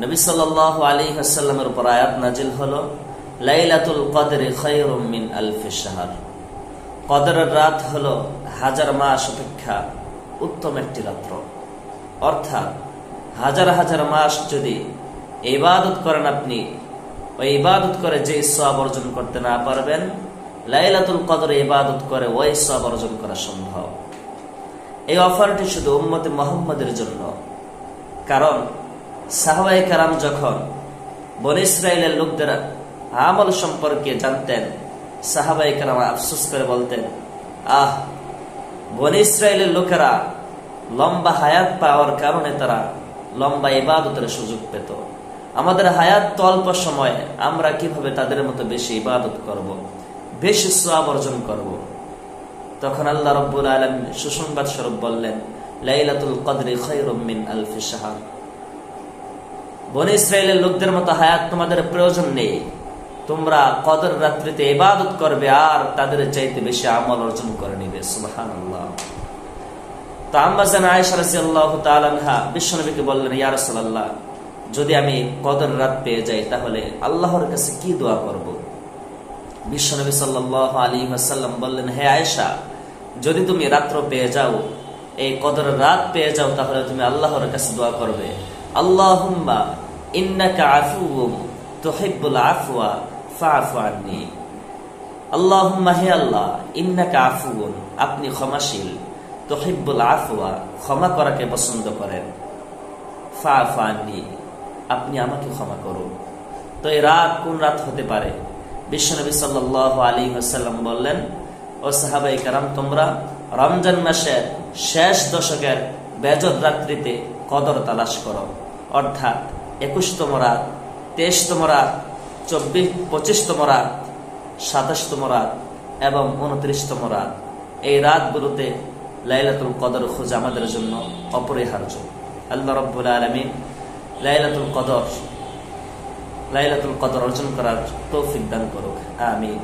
নবী সাল্লাল্লাহু আলাইহি ওয়াসাল্লামের উপর আয়াত নাজিল হলো, লাইলাতুল কদরি খায়রুম মিন আলফি শাহর। কদরের রাত হলো হাজার মাস অপেক্ষা উত্তম একটি রাত্র। অর্থাৎ হাজার হাজার মাস যদি ইবাদত করেন, আপনি ওই ইবাদত করে যে সওয়াব অর্জন করতে না পারবেন, লাইলাতুল কদরে ইবাদত করে ওই সওয়াব অর্জন করা সম্ভব। এই অফারটি শুধু উম্মতে মুহাম্মাদের জন্য। কারণ সাহাবায়ে কেরাম যখন বনী ইসরাইলের লোকদের আমল সম্পর্কে জানতেন, সাহাবায়ে কেরাম আফসোস করে বলতেন, বনী ইসরাইলের লোকেরা লম্বা হায়াত পাওয়ার কারণে তারা লম্বা ইবাদতের সুযোগ পেত। আমাদের হায়াত তো অল্প সময়, আমরা কিভাবে তাদের মতো বেশি ইবাদত করব, বেশি সওয়াব অর্জন করব। তখন আল্লাহ রাব্বুল আলামিন সুসংবাদ স্বরূপ বললেন, লাইলাতুল কদরি খায়রুম মিন আলফি শাহর। বনী ইসরাইলের লোকদের মতো হায়াত তোমাদের প্রয়োজন নেই, তোমরা কদর রাত্রিতে ইবাদত করবে আর তাদের চাইতে বেশি আমল অর্জন করে নিবে। সুবহানাল্লাহ। তো আম্মা জান আয়েশা রাদিয়াল্লাহু তাআলা আনহা বিশ্বনবীকে বললেন, ইয়া রাসূলুল্লাহ, যদি আমি কদর রাত পেয়ে যাই তাহলে আল্লাহর কাছে কি দোয়া করব? বিশ্বনবী সাল্লাল্লাহু আলাইহি ওয়াসাল্লাম বললেন, হে আয়েশা, যদি তুমি রাত্র পেয়ে যাও, এই কদর রাত পেয়ে যাও, তাহলে তুমি আল্লাহর কাছে দোয়া করবে, আল্লাহুম্মা ইন্নাকা আফুউম তুহিব্বুল আফওয়া ফাআফু আন্নী। আল্লাহুম্মা, হে আল্লাহ, ইন্নাকা আফুউন, আপনি ক্ষমাশীল, তুহিব্বুল আফওয়া, ক্ষমা করাকে পছন্দ করেন, ফাআফু আন্নী, আপনি আমাকে ক্ষমা করুন। তো এই রাত কোন রাত হতে পারে? বিশ্বনবী সাল্লাল্লাহু আলাইহি ওয়াসাল্লাম বললেন, ও সাহাবায়ে কেরাম, তোমরা রমজান মাসের শেষ দশকের বেজর রাত্রিতে কদর তালাশ করো। অর্থাৎ 21তম রাত, 23তম রাত, 25তম রাত, 27তম রাত এবং 29তম রাত, এই রাতগুলোতে লাইলাতুল কদর খোঁজা আমাদের জন্য অপরিহার্য। আল্লাহ রাব্বুল আলামিন লাইলাতুল কদর অর্জন করার তৌফিক দান করুক। আমিন।